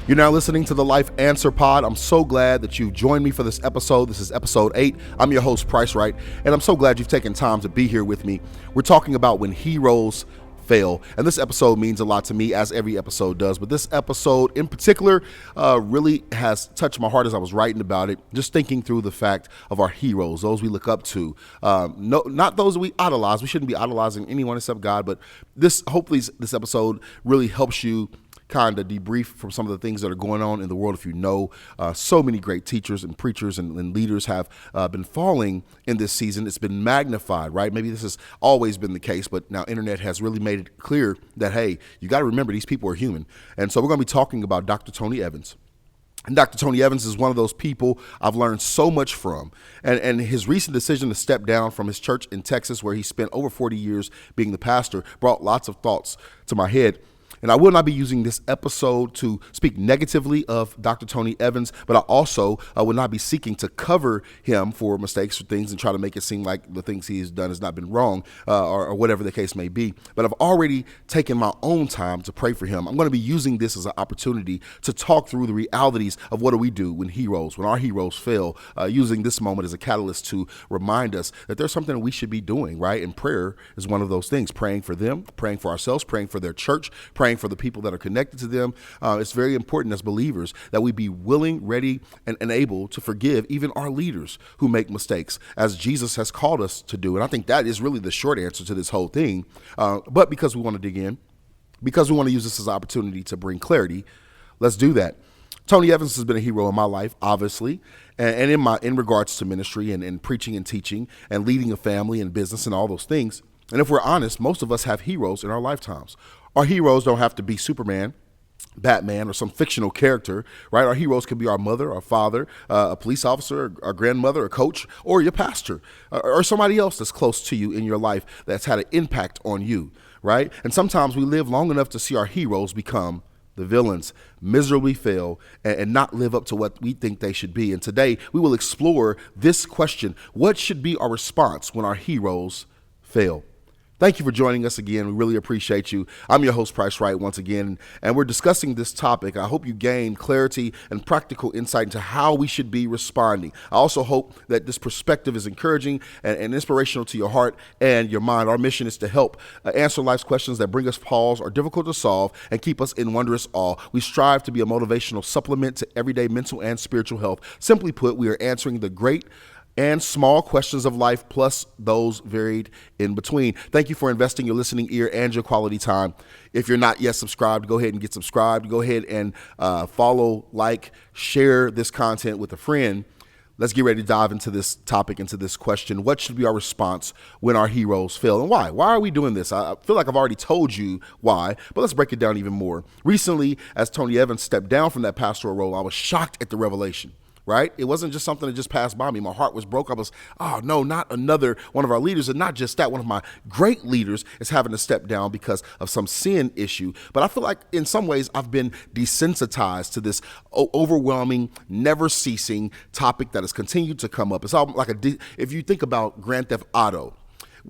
You're now listening to the Life Answer Pod. I'm so glad that you've joined me for this episode. This is episode 8. I'm your host, Price Wright, and I'm so glad you've taken time to be here with me. We're talking about when heroes fail, and this episode means a lot to me, as every episode does, but this episode in particular really has touched my heart as I was writing about it, just thinking through the fact of our heroes, those we look up to, not those that we idolize. We shouldn't be idolizing anyone except God, but hopefully this episode really helps you kind of debrief from some of the things that are going on in the world. If you know, so many great teachers and preachers and leaders have been falling in this season. It's been magnified, right? Maybe this has always been the case, but now internet has really made it clear that, hey, you got to remember these people are human. And so we're going to be talking about Dr. Tony Evans. And Dr. Tony Evans is one of those people I've learned so much from. And his recent decision to step down from his church in Texas, where he spent over 40 years being the pastor, brought lots of thoughts to my head. And I will not be using this episode to speak negatively of Dr. Tony Evans, but I also will not be seeking to cover him for mistakes or things and try to make it seem like the things he has done has not been wrong or whatever the case may be. But I've already taken my own time to pray for him. I'm going to be using this as an opportunity to talk through the realities of what do we do when our heroes fail, using this moment as a catalyst to remind us that there's something we should be doing, right? And prayer is one of those things, praying for them, praying for ourselves, praying for their church, praying for the people that are connected to them. It's very important as believers that we be willing, ready, and able to forgive even our leaders who make mistakes, as Jesus has called us to do. And I think that is really the short answer to this whole thing. But because we want to dig in, because we want to use this as an opportunity to bring clarity, let's do that. Tony Evans has been a hero in my life, obviously, and in regards to ministry and preaching and teaching and leading a family and business and all those things. And if we're honest, most of us have heroes in our lifetimes. Our heroes don't have to be Superman, Batman, or some fictional character, right? Our heroes can be our mother, our father, a police officer, our grandmother, a coach, or your pastor, or somebody else that's close to you in your life that's had an impact on you, right? And sometimes we live long enough to see our heroes become the villains, miserably fail, and not live up to what we think they should be. And today we will explore this question: what should be our response when our heroes fail? Thank you for joining us again. We really appreciate you. I'm your host, Price Wright, once again, and we're discussing this topic. I hope you gain clarity and practical insight into how we should be responding. I also hope that this perspective is encouraging and inspirational to your heart and your mind. Our mission is to help answer life's questions that bring us pause, are difficult to solve, and keep us in wondrous awe. We strive to be a motivational supplement to everyday mental and spiritual health. Simply put, we are answering the great and small questions of life, plus those varied in between. Thank you for investing your listening ear and your quality time. If you're not yet subscribed, go ahead and get subscribed. Go ahead and follow, like, share this content with a friend. Let's get ready to dive into this topic, into this question. What should be our response when our heroes fail, and why? Why are we doing this? I feel like I've already told you why, but let's break it down even more. Recently, as Tony Evans stepped down from that pastoral role, I was shocked at the revelation. Right? It wasn't just something that just passed by me. My heart was broke. I was, oh no, not another one of our leaders. And not just that, one of my great leaders is having to step down because of some sin issue. But I feel like in some ways I've been desensitized to this overwhelming, never ceasing topic that has continued to come up. It's all like if you think about Grand Theft Auto,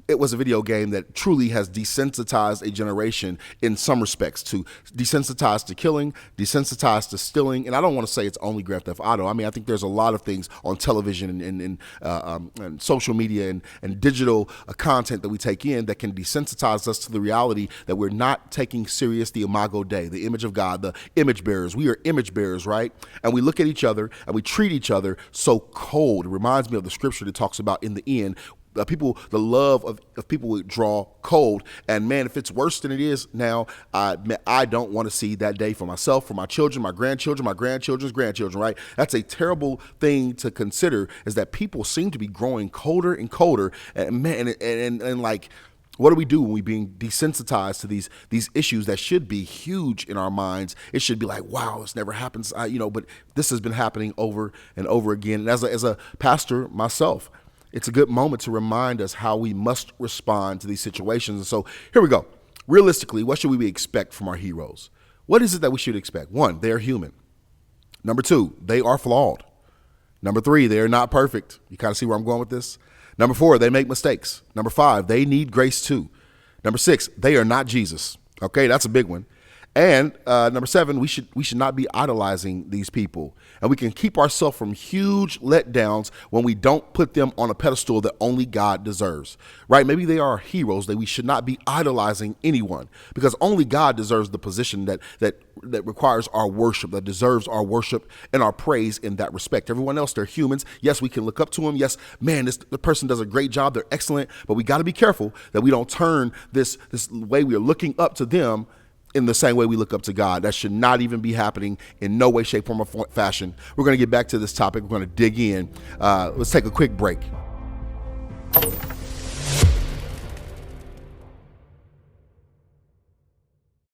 it was a video game that truly has desensitized a generation in some respects, to desensitized to killing, desensitized to stealing. And I don't want to say it's only Grand Theft Auto. I mean, I think there's a lot of things on television and social media and digital content that we take in that can desensitize us to the reality that we're not taking serious the imago Dei, the image of God, the image bearers. We are image bearers, right? And we look at each other and we treat each other so cold. It reminds me of the scripture that talks about in the end, the love of people would draw cold. And man, if it's worse than it is now, I don't want to see that day for myself, for my children, my grandchildren, my grandchildren's grandchildren, right? That's a terrible thing to consider, is that people seem to be growing colder and colder. And man, and like, what do we do when we being desensitized to these issues that should be huge in our minds? It should be like, wow, this never happens, but this has been happening over and over again. And as a pastor myself, it's a good moment to remind us how we must respond to these situations. And so here we go. Realistically, what should we expect from our heroes? What is it that we should expect? 1, they are human. Number 2, they are flawed. Number 3, they are not perfect. You kind of see where I'm going with this? Number 4, they make mistakes. Number 5, they need grace too. Number 6, they are not Jesus. Okay, that's a big one. And number 7, we should not be idolizing these people. And we can keep ourselves from huge letdowns when we don't put them on a pedestal that only God deserves, right? Maybe they are heroes, that we should not be idolizing anyone, because only God deserves the position that requires our worship, that deserves our worship and our praise in that respect. Everyone else, they're humans. Yes, we can look up to them. Yes, man, the person does a great job. They're excellent. But we got to be careful that we don't turn this way we are looking up to them in the same way we look up to God. That should not even be happening in no way, shape, form, or fashion. We're going to get back to this topic. We're going to dig in. Let's take a quick break.